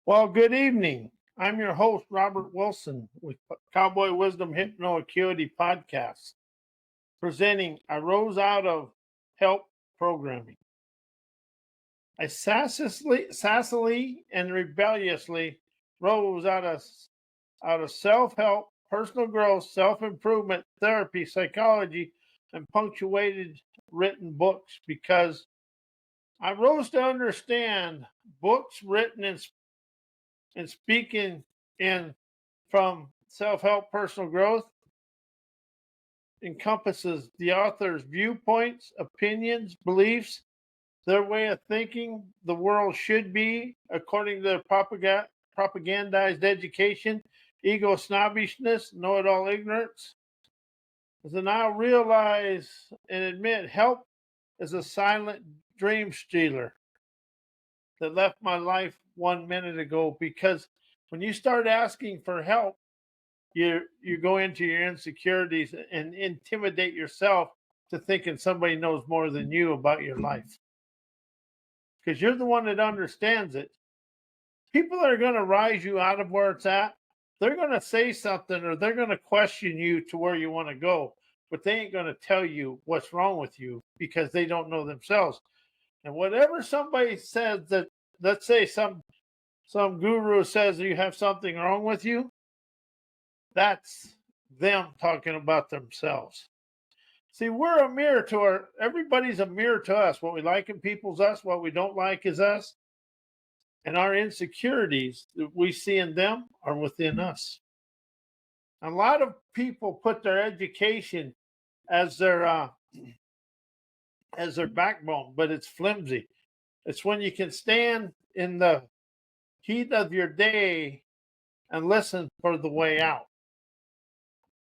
Well, good evening. I'm your host, Robert Wilson, with Cowboy Wisdom Hypno Acuity Podcast, presenting I Rose Out of Help Programming. I sassily and rebelliously rose out of self-help, personal growth, self-improvement, therapy, psychology, and punctuated written books because I rose to understand books written and speaking in from self-help personal growth encompasses the author's viewpoints, opinions, beliefs, their way of thinking the world should be according to their propagandized education, ego snobbishness, know-it-all ignorance. As I now realize and admit, help is a silent dream stealer that left my life 1 minute ago, because when you start asking for help, you go into your insecurities and intimidate yourself to thinking somebody knows more than you about your life, because you're the one that understands it. People that are going to rise you out of where it's at, they're going to say something or they're going to question you to where you want to go, but they ain't going to tell you what's wrong with you because they don't know themselves. And whatever somebody says, that let's say some guru says you have something wrong with you, that's them talking about themselves. See, we're a mirror to everybody's a mirror to us. What we like in people's us, what we don't like is us. And our insecurities that we see in them are within us. A lot of people put their education as their backbone, but it's flimsy. It's when you can stand in the heat of your day and listen for the way out.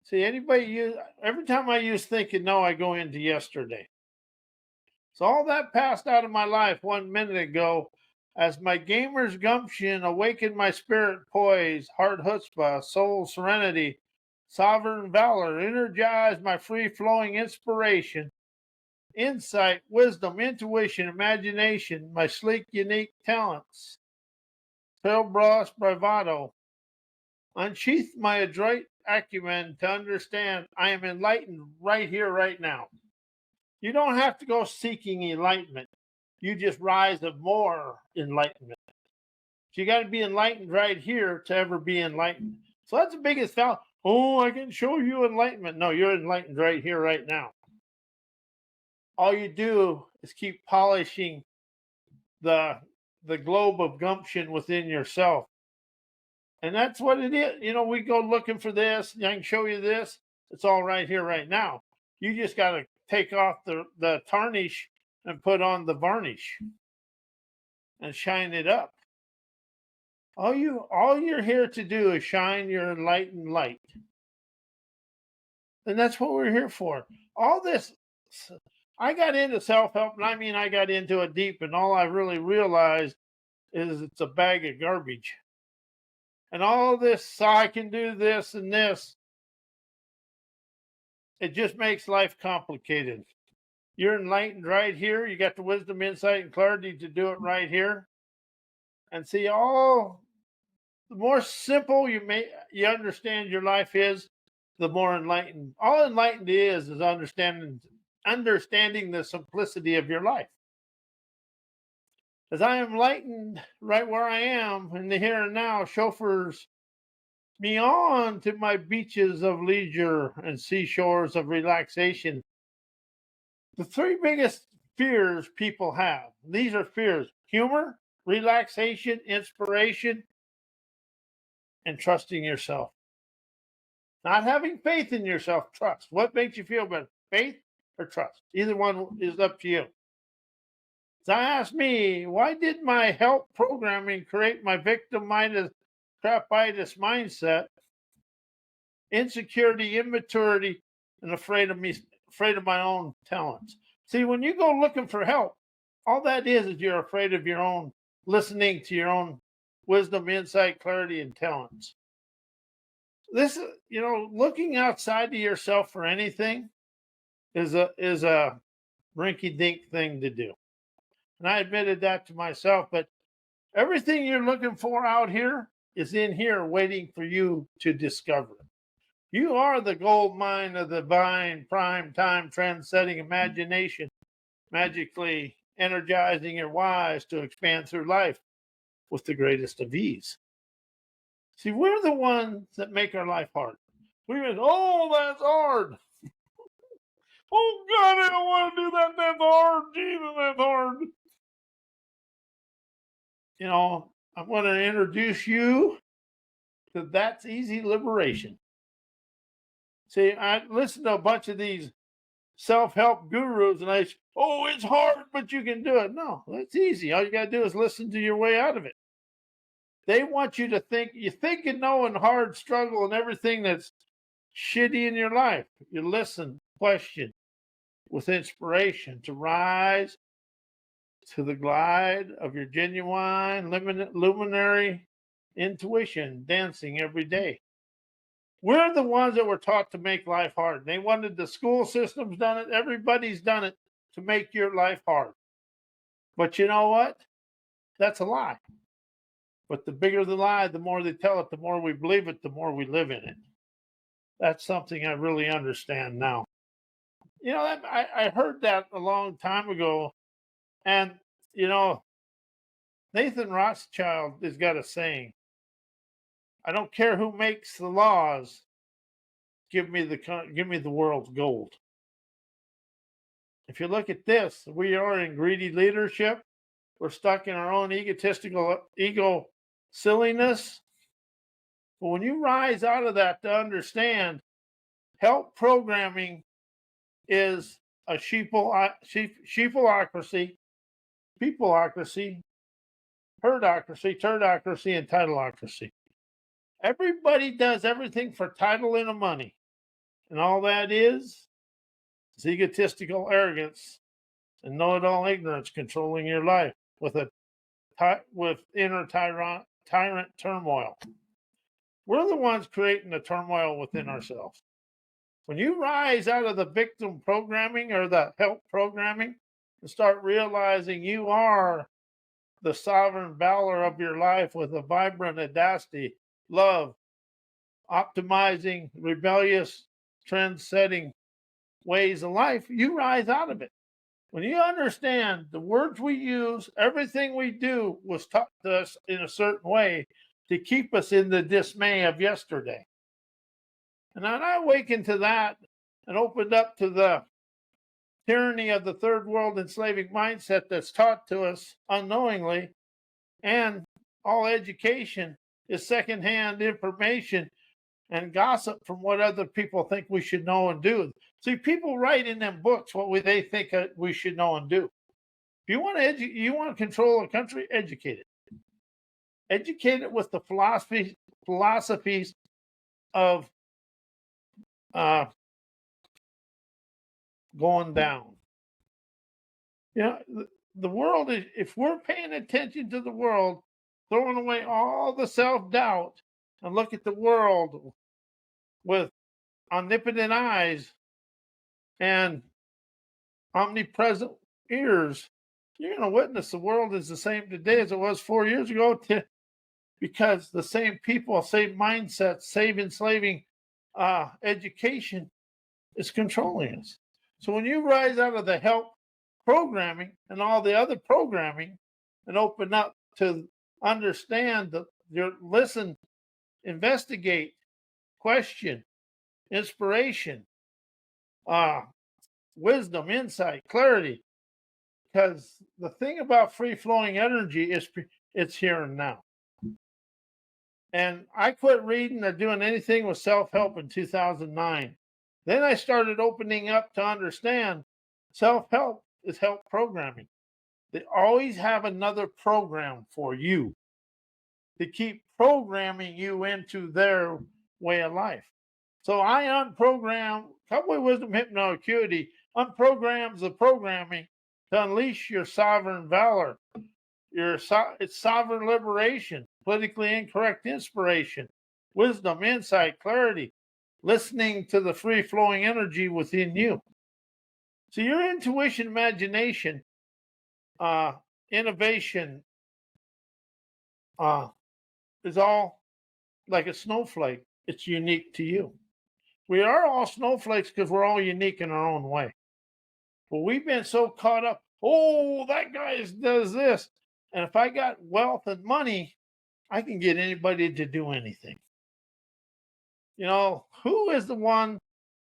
See, every time I use thinking no, I go into yesterday. So all that passed out of my life 1 minute ago as my gamer's gumption awakened my spirit poise, heart chutzpah, soul serenity, sovereign valor, energized my free-flowing inspiration, insight, wisdom, intuition, imagination, my sleek, unique talents, pale brass bravado, unsheathed my adroit acumen to understand I am enlightened right here, right now. You don't have to go seeking enlightenment. You just rise of more enlightenment. So you got to be enlightened right here to ever be enlightened. So that's the biggest foul. Oh, I can show you enlightenment. No, you're enlightened right here, right now. All you do is keep polishing the globe of gumption within yourself. And that's what it is. We go looking for this. I can show you this. It's all right here, right now. You just got to take off the tarnish and put on the varnish and shine it up. All you're here to do is shine your enlightened light. And that's what we're here for. All this, I got into self-help, and I mean I got into it deep, and all I really realized is it's a bag of garbage. And all this, so I can do this and this, it just makes life complicated. You're enlightened right here. You got the wisdom, insight, and clarity to do it right here. And see, the more simple you understand your life is, the more enlightened. All enlightened is understanding the simplicity of your life. As I am enlightened right where I am in the here and now, chauffeurs me on to my beaches of leisure and seashores of relaxation. The three biggest fears people have. These are fears: humor, relaxation, inspiration, and trusting yourself. Not having faith in yourself, trust. What makes you feel better, faith or trust? Either one is up to you. So ask me, why did my help programming create my victim-minded crapitis mindset, insecurity, immaturity, and afraid of my own talents? See, when you go looking for help, all that is you're afraid of your own, listening to your own wisdom, insight, clarity, and talents. This, looking outside of yourself for anything is a rinky-dink thing to do. And I admitted that to myself, but Everything you're looking for out here is in here waiting for you to discover. You are the gold mine of the divine prime time trend-setting imagination, magically energizing your wise to expand through life with the greatest of ease. See, we're the ones that make our life hard. We went, oh, that's hard. Oh, God, I don't want to do that. That's hard. Jesus, that's hard. You know, I want to introduce you to That's Easy Liberation. See, I listen to a bunch of these self-help gurus and I say, oh, it's hard, but you can do it. No, it's easy. All you got to do is listen to your way out of it. They want you to think, you think and know and hard struggle and everything that's shitty in your life. You listen, question with inspiration to rise to the glide of your genuine luminary intuition dancing every day. We're the ones that were taught to make life hard. They wanted the school system's done it. Everybody's done it to make your life hard. But you know what? That's a lie. But the bigger the lie, the more they tell it, the more we believe it, the more we live in it. That's something I really understand now. You know, I heard that a long time ago. And, you know, Nathan Rothschild has got a saying, I don't care who makes the laws, give me the world's gold. If you look at this, we are in greedy leadership. We're stuck in our own egotistical ego silliness. But when you rise out of that to understand, help programming is a sheepleocracy, peopleocracy, herdocracy, turdocracy, and titleocracy. Everybody does everything for title and money. And all that is egotistical arrogance and know-it-all ignorance controlling your life with inner tyrant turmoil. We're the ones creating the turmoil within ourselves. When you rise out of the victim programming or the help programming and start realizing you are the sovereign valor of your life with a vibrant audacity, love, optimizing, rebellious, trend-setting ways of life, you rise out of it. When you understand the words we use, everything we do was taught to us in a certain way to keep us in the dismay of yesterday. And when I awakened to that and opened up to the tyranny of the third world enslaving mindset that's taught to us unknowingly, and all education is secondhand information and gossip from what other people think we should know and do. See, people write in them books what they think we should know and do. If you want to you want to control a country, educate it. Educate it with the philosophies of going down. You know, the world is, if we're paying attention to the world, throwing away all the self-doubt and look at the world with omnipotent eyes and omnipresent ears, you're going to witness the world is the same today as it was 4 years ago, because the same people, same mindset, same enslaving education is controlling us. So when you rise out of the help programming and all the other programming and open up to understand your listen, investigate, question, inspiration, wisdom, insight, clarity. Because the thing about free-flowing energy is it's here and now. And I quit reading or doing anything with self-help in 2009. Then I started opening up to understand self-help is help programming. They always have another program for you to keep programming you into their way of life. So I unprogram, Cowboy Wisdom Hypno Acuity unprograms the programming to unleash your sovereign valor, it's sovereign liberation, politically incorrect inspiration, wisdom, insight, clarity, listening to the free-flowing energy within you. So your intuition, imagination, innovation, is all like a snowflake. It's unique to you. We are all snowflakes because we're all unique in our own way. But we've been so caught up. Oh, that guy does this. And if I got wealth and money, I can get anybody to do anything. You know, who is the one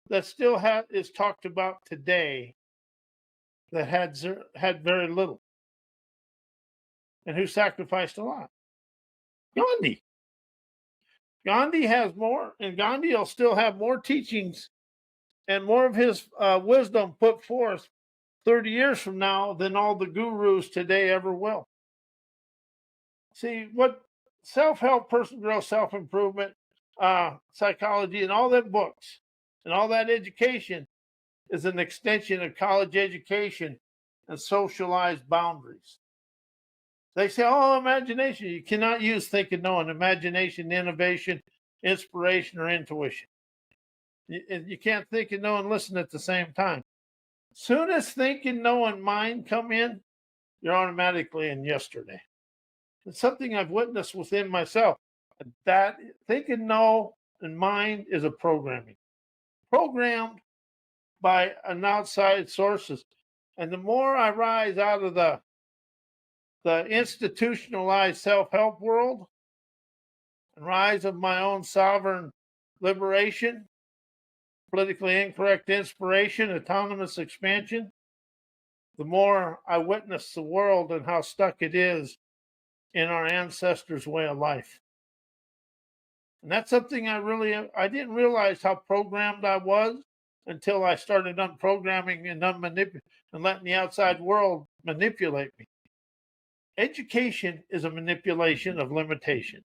that still is talked about today that had very little and who sacrificed a lot? Gandhi. Gandhi has more, and Gandhi will still have more teachings and more of his wisdom put forth 30 years from now than all the gurus today ever will. See, what self-help, personal growth, self-improvement, psychology, and all that books and all that education is an extension of college education and socialized boundaries. They say, oh, imagination. You cannot use think and know in imagination, innovation, inspiration, or intuition. You can't think and know and listen at the same time. Soon as think and know and mind come in, you're automatically in yesterday. It's something I've witnessed within myself. That think and know and mind is a programming. Programmed by an outside sources. And the more I rise out of the institutionalized self-help world and rise of my own sovereign liberation, politically incorrect inspiration, autonomous expansion, the more I witness the world and how stuck it is in our ancestors' way of life. And that's something I didn't realize how programmed I was until I started unprogramming and and letting the outside world manipulate me. Education is a manipulation of limitation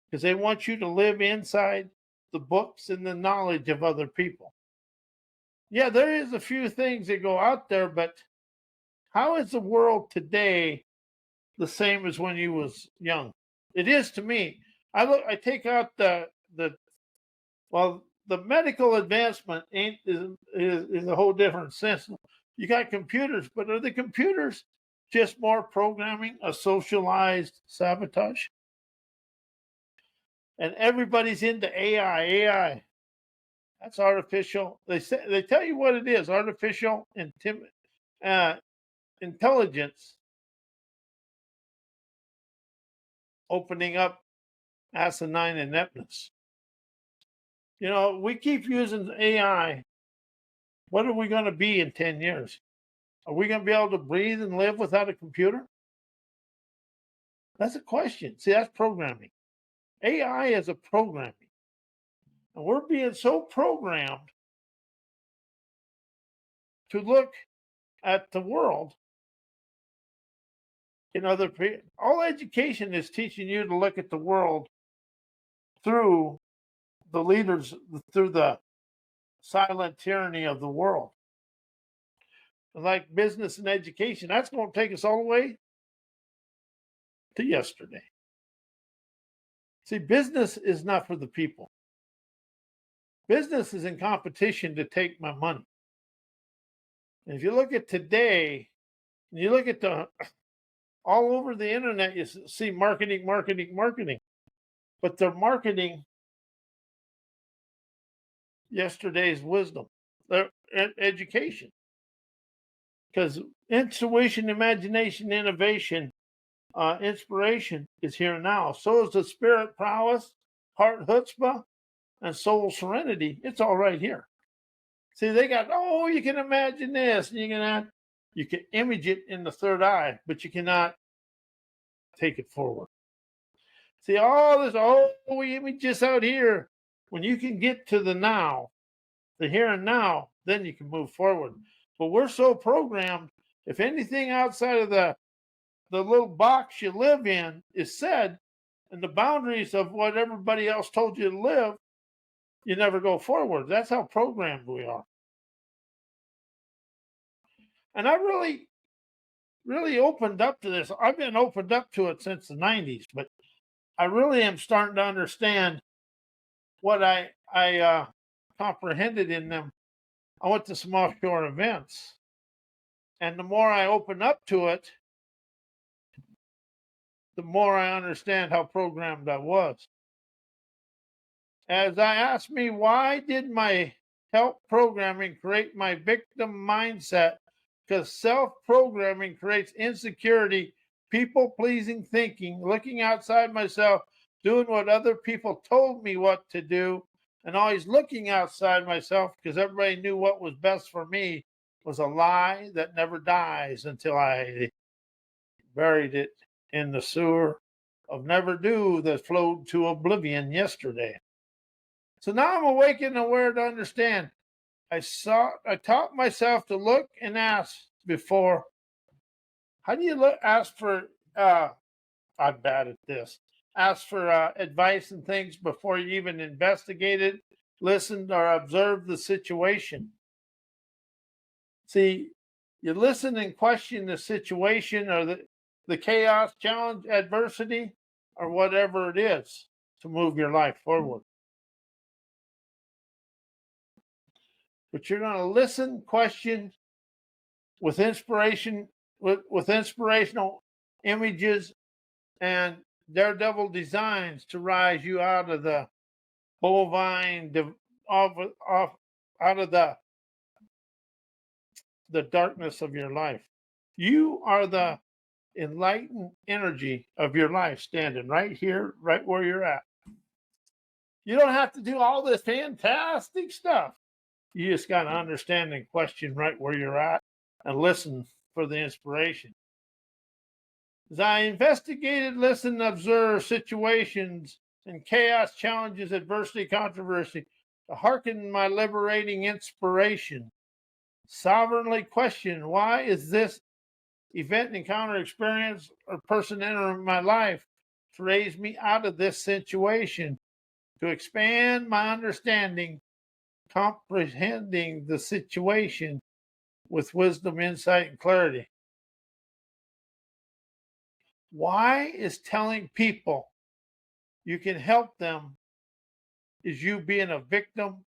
because they want you to live inside the books and the knowledge of other people. Yeah, there is a few things that go out there, but how is the world today the same as when you was young? It is to me. I take out the medical advancement is a whole different sense. You got computers, but are the computers just more programming, a socialized sabotage? And everybody's into AI. AI, that's artificial. They tell you what it is: artificial intelligence opening up asinine ineptness. You know, we keep using AI. What are we going to be in 10 years? Are we going to be able to breathe and live without a computer? That's a question. See, that's programming. AI is a programming. And we're being so programmed to look at the world in other people. All education is teaching you to look at the world through the leaders, through the silent tyranny of the world. Like business and education, that's going to take us all the way to yesterday. See, business is not for the people. Business is in competition to take my money. And if you look at today, and you look at all over the internet, you see marketing, marketing, marketing. But they're marketing yesterday's wisdom, their education. Because intuition, imagination, innovation, inspiration is here now. So is the spirit prowess, heart chutzpah, and soul serenity. It's all right here. See, they got, oh, you can imagine this. And you can image it in the third eye, but you cannot take it forward. See, all this, oh, we image this out here. When you can get to the now, the here and now, then you can move forward. But we're so programmed, if anything outside of the little box you live in is said, and the boundaries of what everybody else told you to live, you never go forward. That's how programmed we are. And I really, really opened up to this. I've been opened up to it since the 90s, but I really am starting to understand what I comprehended in them. I went to some offshore events, and the more I open up to it, the more I understand how programmed I was. As I asked me, why did my help programming create my victim mindset? Because self programming creates insecurity, people pleasing thinking, looking outside myself, doing what other people told me what to do, and always looking outside myself because everybody knew what was best for me was a lie that never dies until I buried it in the sewer of never do that flowed to oblivion yesterday. So now I'm awake and aware to understand. I taught myself to look and ask before. How do you look? Ask for. I'm bad at this. Ask for advice and things before you even investigate it, listened, or observed the situation. See, you listen and question the situation or the chaos, challenge, adversity, or whatever it is to move your life forward. But you're going to listen, question with inspiration, with inspirational images and daredevil designs to rise you out of the bovine, out of the darkness of your life. You are the enlightened energy of your life standing right here, right where you're at. You don't have to do all this fantastic stuff. You just got to understand and question right where you're at and listen for the inspiration. As I investigated, listened, and observed situations and chaos, challenges, adversity, controversy, to hearken my liberating inspiration, sovereignly question, why is this event, encounter, experience, or person entering my life to raise me out of this situation, to expand my understanding, comprehending the situation with wisdom, insight, and clarity. Why is telling people you can help them is you being a victim?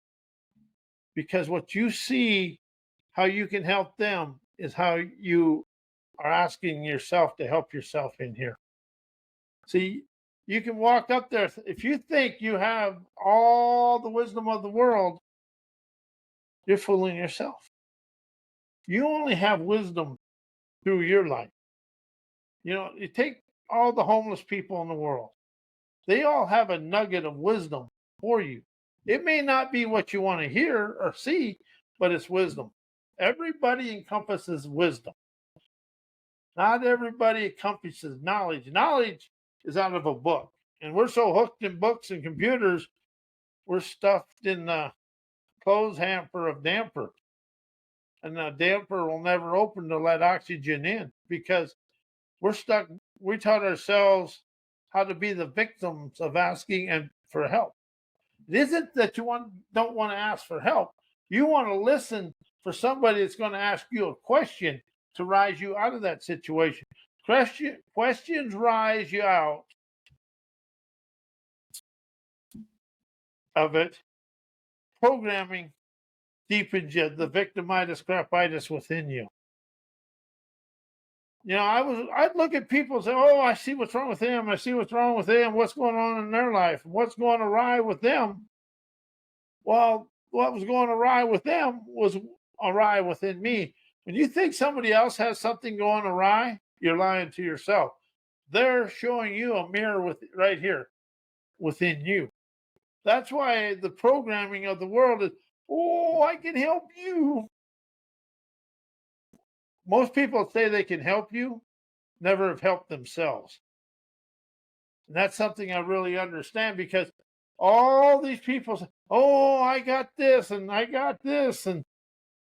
Because what you see, how you can help them, is how you are asking yourself to help yourself in here. See, you can walk up there. If you think you have all the wisdom of the world, you're fooling yourself. You only have wisdom through your life. You know, you take all the homeless people in the world, they all have a nugget of wisdom for you. It may not be what you want to hear or see, but it's wisdom. Everybody encompasses wisdom. Not everybody encompasses knowledge. Knowledge is out of a book. And we're so hooked in books and computers, we're stuffed in the clothes hamper of damper. And the damper will never open to let oxygen in because we're stuck. We taught ourselves how to be the victims of asking and for help. It isn't that you don't want to ask for help. You want to listen for somebody that's going to ask you a question to rise you out of that situation. Questions rise you out of it. Programming deepens you, the victimitis, crapitis within you. You know, I'd look at people and say, oh, I see what's wrong with them. I see what's wrong with them. What's going on in their life? What's going awry with them? Well, what was going awry with them was awry within me. When you think somebody else has something going awry, you're lying to yourself. They're showing you a mirror with right here within you. That's why the programming of the world is, oh, I can help you. Most people say they can help you, never have helped themselves. And that's something I really understand because all these people say, oh, I got this and I got this. And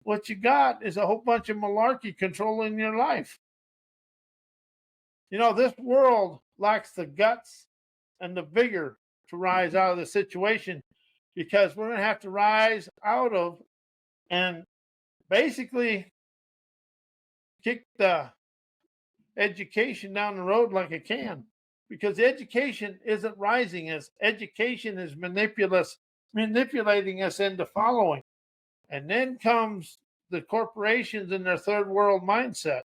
what you got is a whole bunch of malarkey controlling your life. You know, this world lacks the guts and the vigor to rise out of the situation because we're going to have to rise out of and basically kick the education down the road like it can. Because education isn't rising us. Education is manipulating us into following. And then comes the corporations and their third world mindset.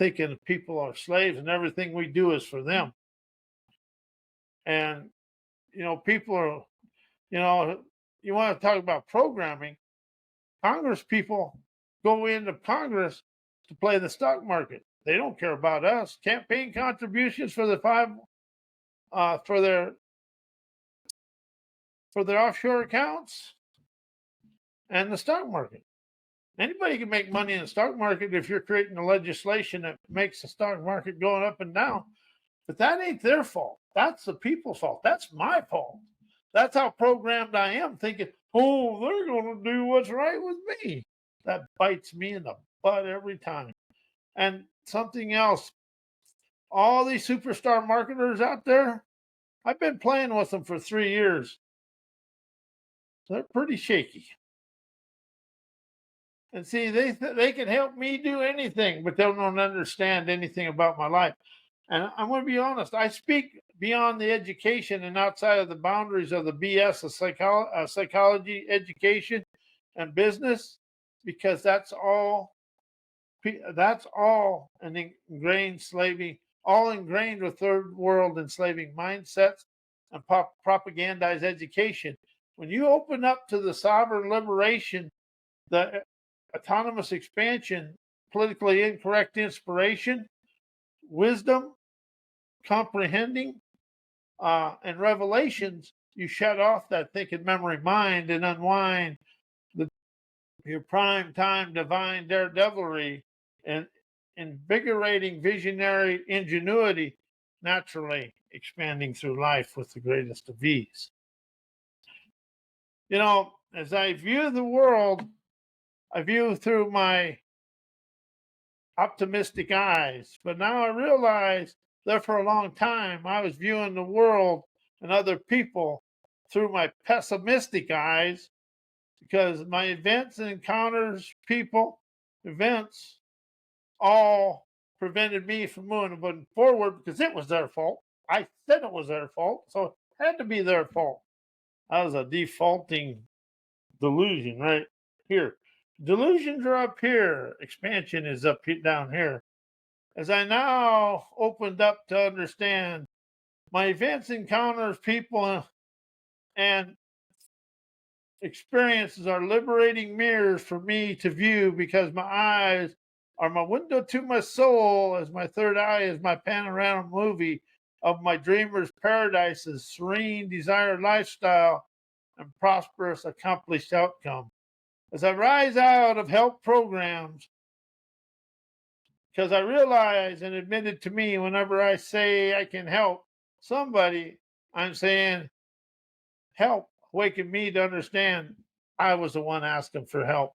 thinking people are slaves and everything we do is for them. And, people are, you want to talk about programming. Congress people go into Congress to play the stock market. They don't care about us. Campaign contributions for the for their offshore accounts and the stock market. Anybody can make money in the stock market if you're creating a legislation that makes the stock market going up and down. But that ain't their fault. That's the people's fault. That's my fault. That's how programmed I am, thinking, oh, they're going to do what's right with me. That bites me in the butt every time. And something else, all these superstar marketers out there, I've been playing with them for 3 years. They're pretty shaky. And see, they can help me do anything, but they don't understand anything about my life. And I'm going to be honest, I speak beyond the education and outside of the boundaries of the BS of psychology, education, and business, because that's all an ingrained slaving, all ingrained with third world enslaving mindsets and propagandized education. When you open up to the sovereign liberation, the autonomous expansion, politically incorrect inspiration, wisdom, comprehending, and revelations, you shut off that thinking memory mind and unwind your prime time divine daredevilry and invigorating visionary ingenuity, naturally expanding through life with the greatest of ease. As I view the world, I view through my optimistic eyes, but now I realize that for a long time I was viewing the world and other people through my pessimistic eyes, because my events and encounters, events, all prevented me from moving forward because it was their fault. I said it was their fault, so it had to be their fault. That was a defaulting delusion right here. Delusions are up here. Expansion is down here. As I now opened up to understand, my events, encounters, people, and experiences are liberating mirrors for me to view, because my eyes are my window to my soul, as my third eye is my panorama movie of my dreamer's paradises, serene, desired lifestyle, and prosperous, accomplished outcome. As I rise out of help programs, because I realize and admitted to me, whenever I say I can help somebody, I'm saying help, awaken me to understand I was the one asking for help.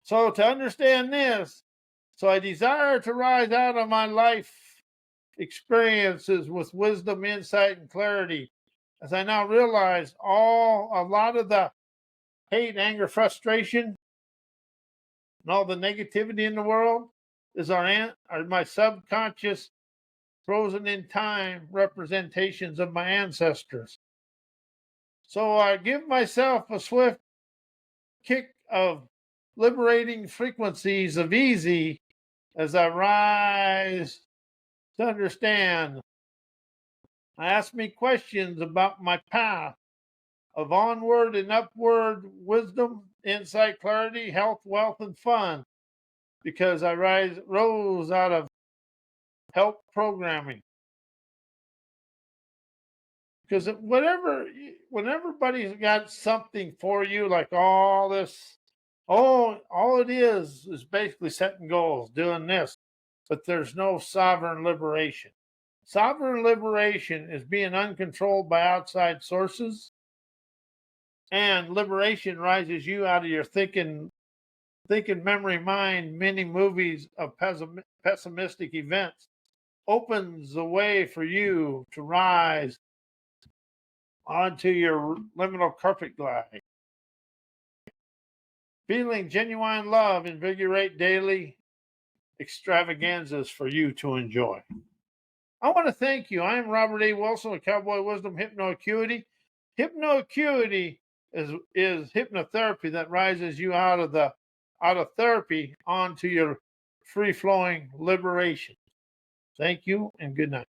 So to understand this, so I desire to rise out of my life experiences with wisdom, insight, and clarity, as I now realize a lot of the hate, anger, frustration, and all the negativity in the world is my subconscious, frozen in time representations of my ancestors. So I give myself a swift kick of liberating frequencies of easy as I rise to understand. I ask me questions about my path of onward and upward wisdom, insight, clarity, health, wealth, and fun, because I rose out of help programming. Because when everybody's got something for you, like all this, all it is basically setting goals, doing this, but there's no sovereign liberation. Sovereign liberation is being uncontrolled by outside sources, and liberation rises you out of your thinking memory mind, many movies of pessimistic events, opens the way for you to rise onto your liminal carpet glide. Feeling genuine love, invigorate daily extravaganzas for you to enjoy. I want to thank you. I am Robert A. Wilson with Cowboy Wisdom Hypnoacuity. Hypnoacuity is hypnotherapy that rises you out of therapy onto your free flowing liberation. Thank you and good night.